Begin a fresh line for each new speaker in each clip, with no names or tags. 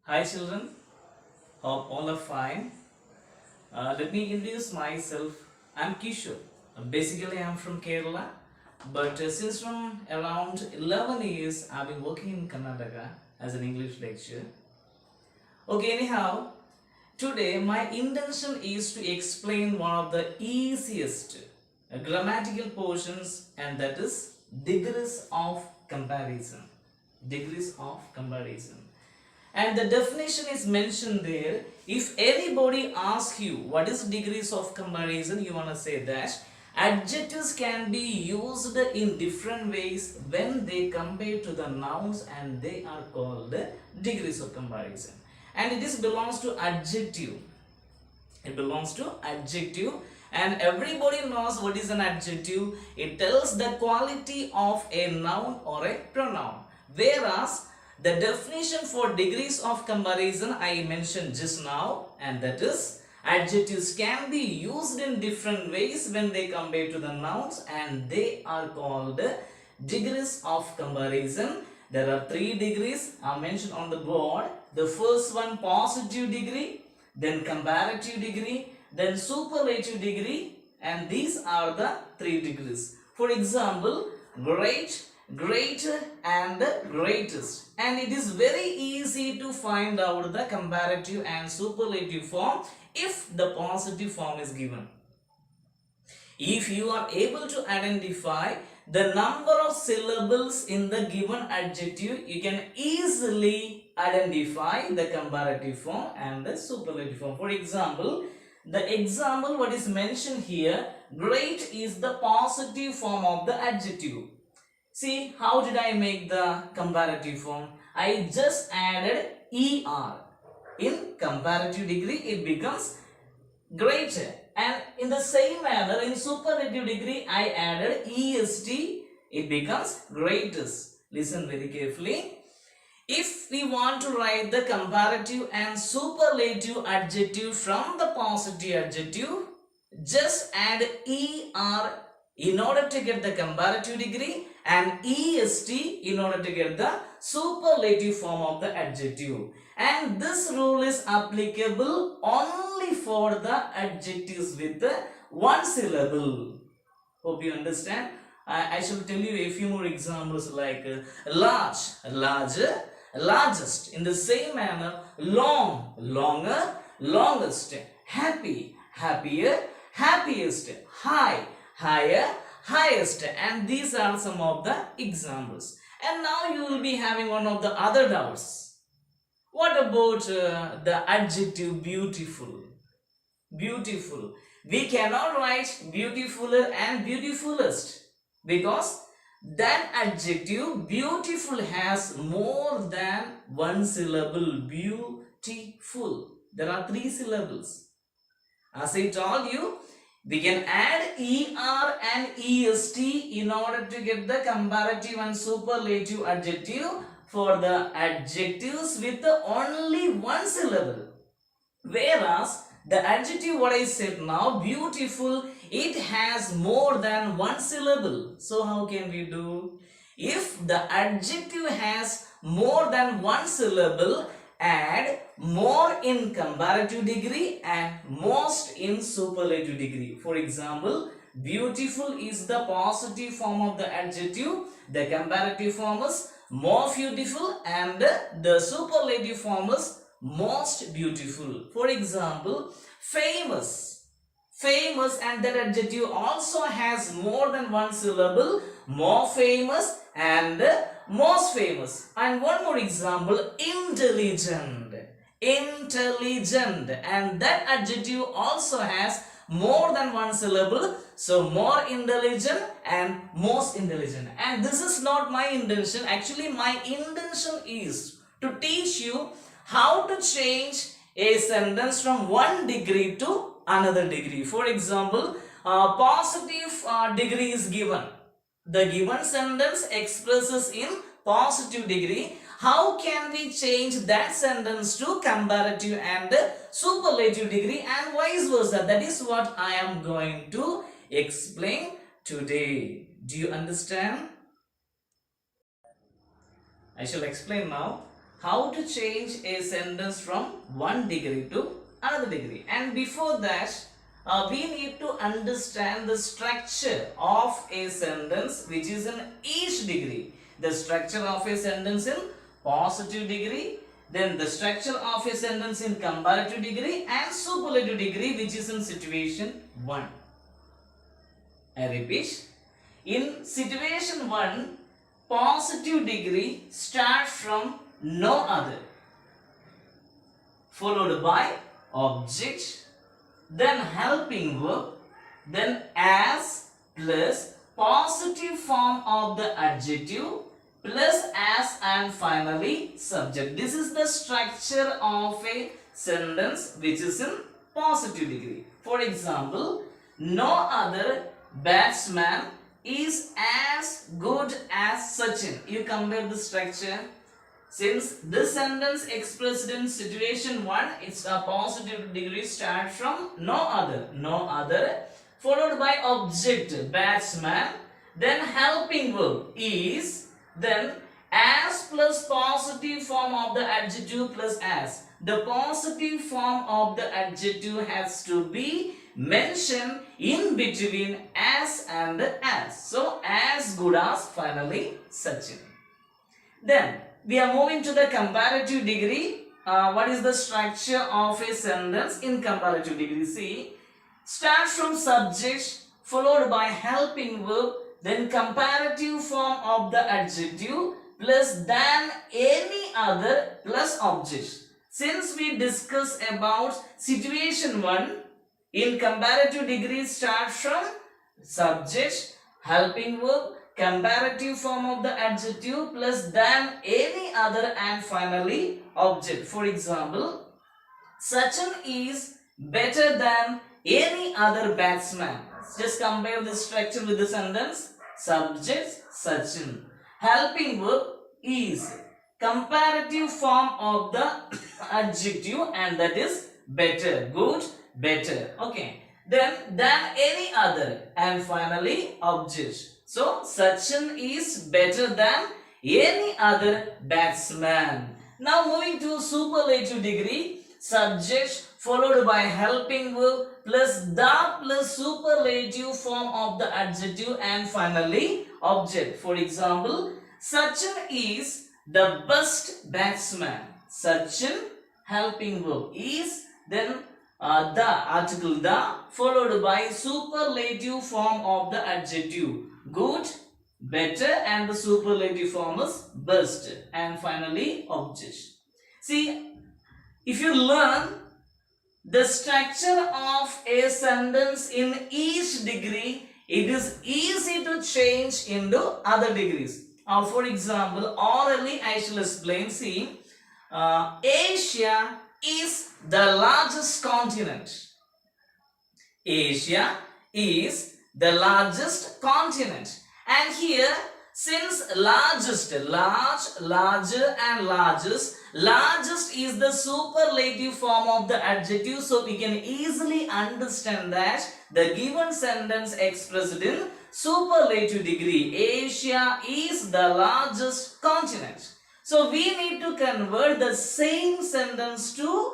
Hi children, hope all are fine. Let me introduce myself. I'm Kishore. Basically, I'm from Kerala, but since from around 11 years, I've been working in Karnataka as an English lecturer. Okay, anyhow, today my intention is to explain one of the easiest grammatical portions, and that is degrees of comparison. Degrees of comparison. And the definition is mentioned there. If anybody asks you what is degrees of comparison, you want to say that adjectives can be used in different ways when they compare to the nouns, and they are called degrees of comparison. And it is belongs to adjective. It belongs to adjective, and everybody knows what is an adjective. It tells the quality of a noun or a pronoun. Whereas the definition for degrees of comparison I mentioned just now, and that is adjectives can be used in different ways when they compare to the nouns, and they are called degrees of comparison. There are 3 degrees are mentioned on the board. The first one, positive degree, then comparative degree, then superlative degree, and these are the 3 degrees. For example, great, greater, and greatest. And it is very easy to find out the comparative and superlative form if the positive form is given. If you are able to identify the number of syllables in the given adjective, you can easily identify the comparative form and the superlative form. For example, what is mentioned here, great is the positive form of the adjective. See, how did I make the comparative form? I just added er. In comparative degree, it becomes greater. And in the same manner, in superlative degree, I added est. It becomes greatest. Listen very carefully. If we want to write the comparative and superlative adjective from the positive adjective, just add er in order to get the comparative degree, and est in order to get the superlative form of the adjective. And this rule is applicable only for the adjectives with one syllable. Hope you understand. I shall tell you a few more examples like large, larger, largest. In the same manner, long, longer, longest, happy, happier, happiest, high, higher, highest. And these are some of the examples. And now you will be having one of the other doubts. What about the adjective beautiful? Beautiful. We cannot write beautifuler and beautifulest, because that adjective beautiful has more than one syllable. Beautiful. There are 3 syllables. As I told you, we can add er and est in order to get the comparative and superlative adjective for the adjectives with only one syllable. Whereas the adjective what I said now, beautiful, it has more than one syllable. So how can we do? If the adjective has more than one syllable, add more in comparative degree and most in superlative degree. For example, beautiful is the positive form of the adjective. The comparative form is more beautiful, and the superlative form is most beautiful. For example, famous. Famous, and that adjective also has more than one syllable. More famous and most famous. And one more example, intelligent. Intelligent, and that adjective also has more than one syllable. So more intelligent and most intelligent. And this is not my intention. Actually, my intention is to teach you how to change a sentence from one degree to another degree. For example, positive degree is given. The given sentence expresses in positive degree. How can we change that sentence to comparative and superlative degree, and vice versa? That is what I am going to explain today. Do you understand? I shall explain now. how to change a sentence from one degree to another degree. And before that, we need to understand the structure of a sentence which is in each degree. The structure of a sentence in positive degree, then the structure of a sentence in comparative degree and superlative degree, which is in situation 1. I repeat, in situation 1, positive degree starts from no other, followed by object, then helping verb, then as plus positive form of the adjective plus as and finally subject. This is the structure of a sentence which is in positive degree. For example, no other batsman is as good as Sachin. You compare the structure. Since this sentence expressed in situation 1, its a positive degree starts from no other, followed by object, batsman, then helping verb, is, then as plus positive form of the adjective plus as. The positive form of the adjective has to be mentioned in between as and as. So, as good as finally Sachin. Then, we are moving to the comparative degree. What is the structure of a sentence in comparative degree? See, starts from subject followed by helping verb, then comparative form of the adjective plus than any other plus object. Since we discuss about situation 1, in comparative degree starts from subject, helping verb, comparative form of the adjective plus than any other and finally object. For example, Sachin is better than any other batsman. Just compare this structure with the sentence. Subject Sachin, helping verb is, comparative form of the adjective and that is better, good, better. Okay, then than any other and finally object. So, Sachin is better than any other batsman. Now, moving to superlative degree, subject followed by helping verb plus the plus superlative form of the adjective and finally object. For example, Sachin is the best batsman. Sachin, helping verb is, then the article the followed by superlative form of the adjective, good, better, and the superlative form is best, and finally object. See, if you learn the structure of a sentence in each degree, it is easy to change into other degrees. For example, orally I shall explain. See, Asia is the largest continent. Asia is the largest continent. And here, since largest, large, larger and largest, largest is the superlative form of the adjective, so we can easily understand that the given sentence expressed in superlative degree. Asia is the largest continent. So we need to convert the same sentence to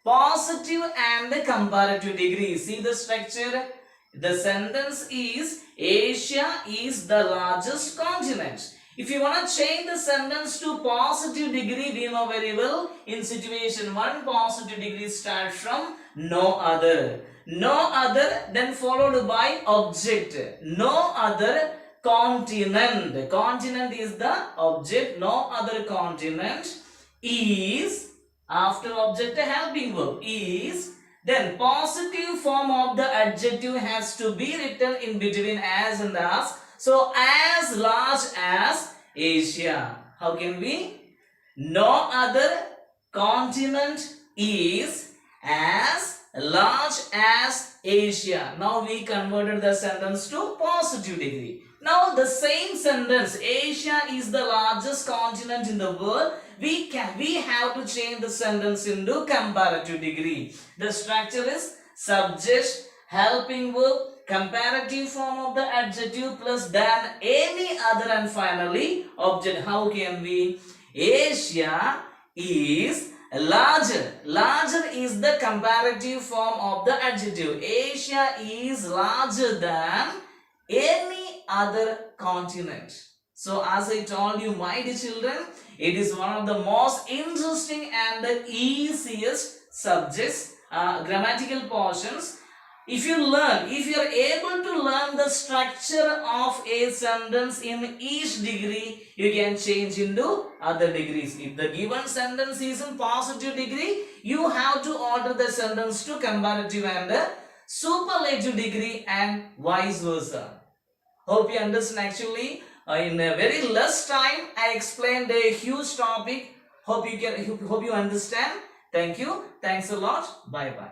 positive and comparative degree. See the structure? The sentence is Asia is the largest continent. If you want to change the sentence to positive degree, we know very well in situation 1, positive degree starts from no other. No other, then followed by object. No other continent. Continent is the object. No other continent is, after object a helping verb, is, then positive form of the adjective has to be written in between as and as. So, as large as Asia. How can we? No other continent is as large as Asia. Now, we converted the sentence to positive degree. Now, the same sentence, Asia is the largest continent in the world. We have to change the sentence into comparative degree. The structure is subject, helping verb, comparative form of the adjective plus than any other and finally object. How can we? Asia is larger. Larger is the comparative form of the adjective. Asia is larger than any other continent. So as I told you, my dear children, it is one of the most interesting and the easiest subjects, grammatical portions. If you are able to learn the structure of a sentence in each degree, you can change into other degrees. If the given sentence is in positive degree, you have to alter the sentence to comparative and superlative degree, and vice versa. Hope you understand. Actually, in a very less time, I explained a huge topic. Hope you understand. Thank you. Thanks a lot. Bye bye.